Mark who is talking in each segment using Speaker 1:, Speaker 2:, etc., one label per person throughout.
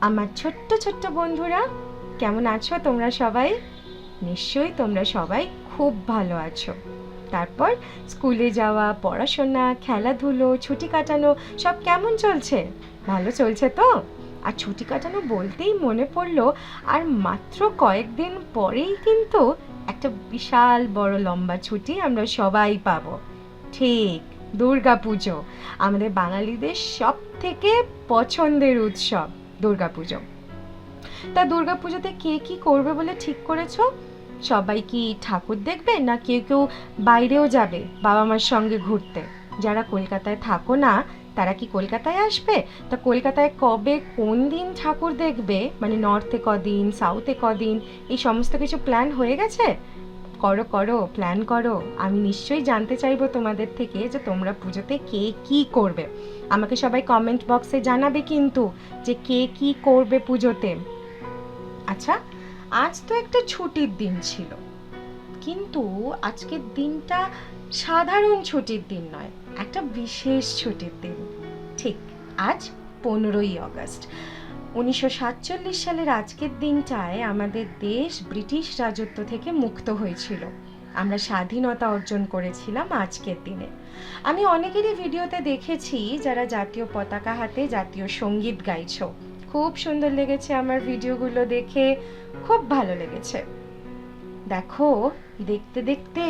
Speaker 1: আমার ছোট্ট ছোট্ট বন্ধুরা, কেমন আছো তোমরা সবাই? নিশ্চয়ই তোমরা সবাই খুব ভালো আছো। তারপর স্কুলে যাওয়া, পড়াশোনা, খেলাধুলো, ছুটি কাটানো সব কেমন চলছে? ভালো চলছে তো? আর ছুটি কাটানো বলতেই মনে পড়লো, আর মাত্র কয়েকদিন পরেই কিন্তু একটা বিশাল বড় লম্বা ছুটি আমরা সবাই পাবো। ঠিক, দুর্গাপুজো, আমাদের বাঙালিদের সব থেকে পছন্দের উৎসব দুর্গাপুজো। তা দুর্গাপুজোতে কে কি করবে বলে ঠিক করেছো? সবাই কি ঠাকুর দেখবে, না কেউ কেউ বাইরেও যাবে বাবা মার সঙ্গে ঘুরতে? যারা কলকাতায় থাকো না, তারা কি কলকাতায় আসবে? তা কলকাতায় কবে কোন দিন ঠাকুর দেখবে, মানে নর্থে কদিন, সাউথে কদিন, এই সমস্ত কিছু প্ল্যান হয়ে গেছে? করো করো, প্ল্যান করো। আমি নিশ্চয়ই জানতে চাইবো তোমাদের থেকে যে তোমরা পুজোতে কে কি করবে। আমাকে সবাই কমেন্ট বক্সে জানাবে কিন্তু, যে কে কি করবে পুজোতে। আচ্ছা, আজ তো একটা ছুটির দিন ছিল, কিন্তু আজকের দিনটা সাধারণ ছুটির দিন নয়, একটা বিশেষ ছুটির দিন। ঠিক, আজ 15ই আগস্ট। 1947 সালের আজকের দিনটায় আমাদের দেশ ব্রিটিশ রাজত্ব থেকে মুক্ত হয়েছিল। আমরা স্বাধীনতা অর্জন করেছিলাম আজকের দিনে। আমি অনেকেরই ভিডিওতে দেখেছি যারা জাতীয় পতাকা হাতে জাতীয় সঙ্গীত গাইছো। খুব সুন্দর লেগেছে আমার ভিডিওগুলো দেখে, খুব ভালো লেগেছে। দেখো, দেখতে দেখতে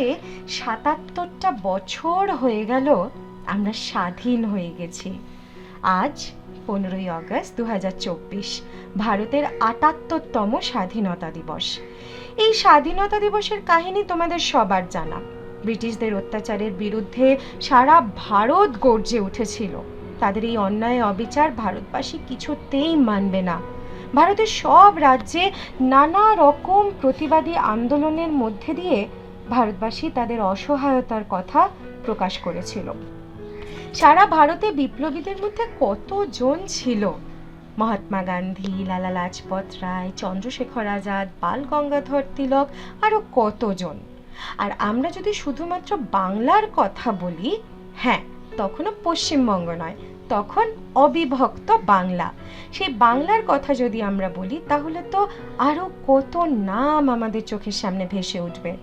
Speaker 1: 77টা বছর হয়ে গেল আমরা স্বাধীন হয়ে গেছি। আজ 15ই আগস্ট 2024, ভারতের 78তম স্বাধীনতা দিবস। এই স্বাধীনতা দিবসের কাহিনী তোমাদের সবার জানা। ব্রিটিশদের অত্যাচারের বিরুদ্ধে সারা ভারত গর্জে উঠেছিল। তাদের এই অন্যায় অবিচার ভারতবাসী কিছুতেই মানবে না। ভারতের সব রাজ্যে নানা রকম প্রতিবাদী আন্দোলনের মধ্যে দিয়ে ভারতবাসী তাদের অসহায়তার কথা প্রকাশ করেছিল। সারা ভারতে বিপ্লবীদের মধ্যে কতজন ছিল! মহাত্মা গান্ধী, লালা লাজপত রায়, চন্দ্রশেখর আজাদ, বাল গঙ্গাধর তিলক, আরো কতজন। আর আমরা যদি শুধুমাত্র বাংলার কথা বলি, হ্যাঁ, তখনও পশ্চিমবঙ্গ নয়, তখন অবিভক্ত বাংলা। সেই বাংলার কথা যদি আমরা বলি, তাহলে তো আরো কত নাম আমাদের চোখের সামনে ভেসে উঠবে।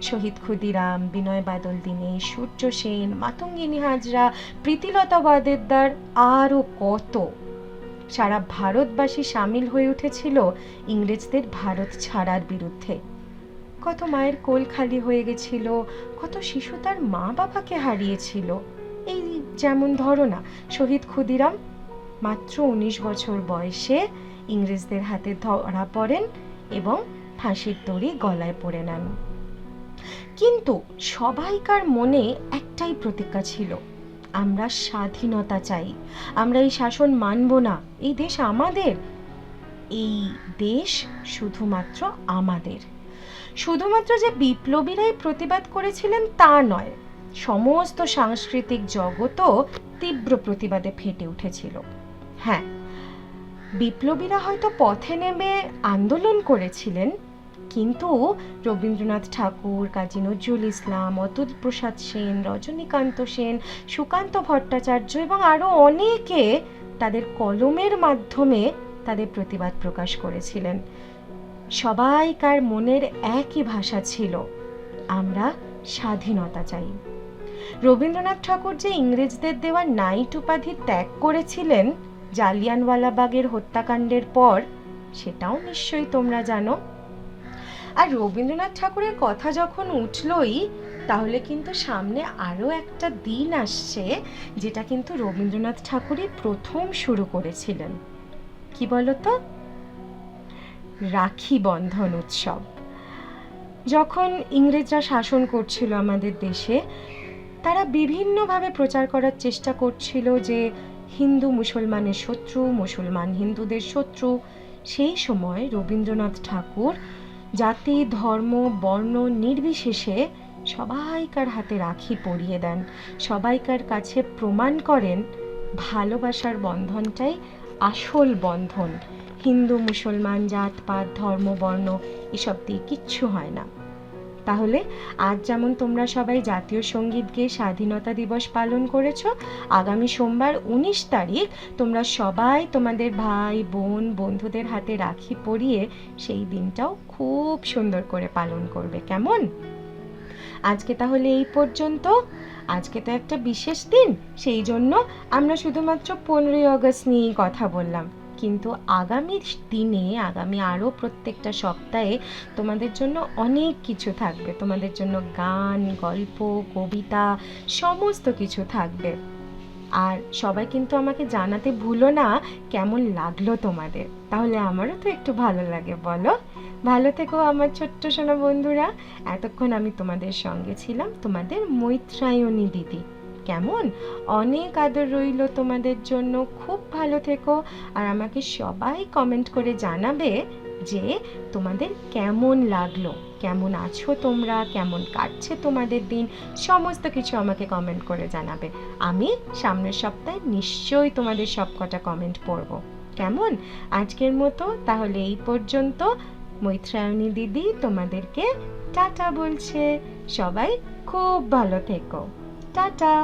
Speaker 1: শহীদ ক্ষুদিরাম, বিনয় বাদল দীনেশ, সূর্য সেন, মাতঙ্গিনী হাজরা, প্রীতিলতা ওয়াদ্দেদার, আরো কত। সারা ভারতবাসী সামিল হয়ে উঠেছিল ইংরেজদের ভারত ছাড়ার বিরুদ্ধে। কত মায়ের কোল খালি হয়ে গেছিল, কত শিশু তার মা বাবাকে হারিয়েছিল। এই যেমন ধরো না, শহীদ ক্ষুদিরাম মাত্র 19 বছর বয়সে ইংরেজদের হাতে ধরা পড়েন এবং ফাঁসির দড়ি গলায় পরে নেন। কিন্তু সবাইকার মনে একটাই প্রতিজ্ঞা ছিল, আমরা স্বাধীনতা চাই, আমরা এই শাসন মানব না, এই দেশ আমাদের, এই দেশ শুধুমাত্র আমাদের। শুধুমাত্র যে বিপ্লবীরাই প্রতিবাদ করেছিলেন তা নয়, সমস্ত সাংস্কৃতিক জগৎও তীব্র প্রতিবাদে ফেটে উঠেছিল। হ্যাঁ, বিপ্লবীরা হয়তো পথে নেমে আন্দোলন করেছিলেন, কিন্তু রবীন্দ্রনাথ ঠাকুর, কাজী নজরুল ইসলাম, অতুল প্রসাদ সেন, রজনীকান্ত সেন, সুকান্ত ভট্টাচার্য এবং আরো অনেকে তাদের কলমের মাধ্যমে তাদের প্রতিবাদ প্রকাশ করেছিলেন। সবাইকার মনের একই ভাষা ছিল, আমরা স্বাধীনতা চাই। রবীন্দ্রনাথ ঠাকুর যে ইংরেজদের দেওয়া নাইট উপাধি ত্যাগ করেছিলেন জালিয়ানওয়ালাবাগের হত্যাকাণ্ডের পর, সেটাও নিশ্চয়ই তোমরা জানো। আর রবীন্দ্রনাথ ঠাকুরের কথা যখন উঠলই, তাহলে কিন্তু সামনে আরও একটা দিন আসছে, যেটা কিন্তু রবীন্দ্রনাথ ঠাকুরই প্রথম শুরু করেছিলেন। কি বলতো? রাখি বন্ধন উৎসব। যখন ইংরেজরা শাসন করছিল আমাদের দেশে, তারা বিভিন্নভাবে প্রচার করার চেষ্টা করছিল যে হিন্দু মুসলমানের শত্রু, মুসলমান হিন্দুদের শত্রু। সেই সময় রবীন্দ্রনাথ ঠাকুর জাতি, ধর্ম, বর্ণ নির্বিশেষে সবাইকার হাতে রাখি পরিয়ে দেন, সবাইকার কাছে প্রমাণ করেন ভালোবাসার বন্ধনটাই আসল বন্ধন। হিন্দু মুসলমান, জাতপাত, ধর্ম, বর্ণ এসব দিয়ে কিচ্ছু হয় না। তাহলে আজ যেমন তোমরা সবাই জাতীয় সঙ্গীত গেয়ে স্বাধীনতা দিবস পালন করেছো, আগামী সোমবার 19 তারিখ তোমরা সবাই তোমাদের ভাই বোন বন্ধুদের হাতে রাখি পরিয়ে সেই দিনটাও খুব সুন্দর করে পালন করবে, কেমন? আজকে তাহলে এই পর্যন্ত। আজকে তো একটা বিশেষ দিন, সেই জন্য আমরা শুধুমাত্র 15ই আগস্ট নিয়েই কথা বললাম, কিন্তু আগামী দিনে আগামী আরও প্রত্যেকটা সপ্তাহে তোমাদের জন্য অনেক কিছু থাকবে। তোমাদের জন্য গান, গল্প, কবিতা সমস্ত কিছু থাকবে। আর সবাই কিন্তু আমাকে জানাতে ভুলো না কেমন লাগলো তোমাদের, তাহলে আমারও তো একটু ভালো লাগে, বলো? ভালো থেকো আমার ছোট্ট সোনা বন্ধুরা। এতক্ষণ আমি তোমাদের সঙ্গে ছিলাম, তোমাদের মৈত্রায়ণী দিদি, কেমন? অনেক আদর রইল তোমাদের জন্য, খুব ভালো থেকো। আর আমাকে সবাই কমেন্ট করে জানাবে যে তোমাদের কেমন লাগলো, কেমন আছো তোমরা, কেমন কাটছে তোমাদের দিন, সমস্ত কিছু আমাকে কমেন্ট করে জানাবে। আমি সামনের সপ্তাহে নিশ্চয়ই তোমাদের সব কটা কমেন্ট পড়ব, কেমন? আজকের মতো তাহলে এই পর্যন্ত। মৈত্রায়ণী দিদি তোমাদেরকে টাটা বলছে। সবাই খুব ভালো থেকো, টাটা।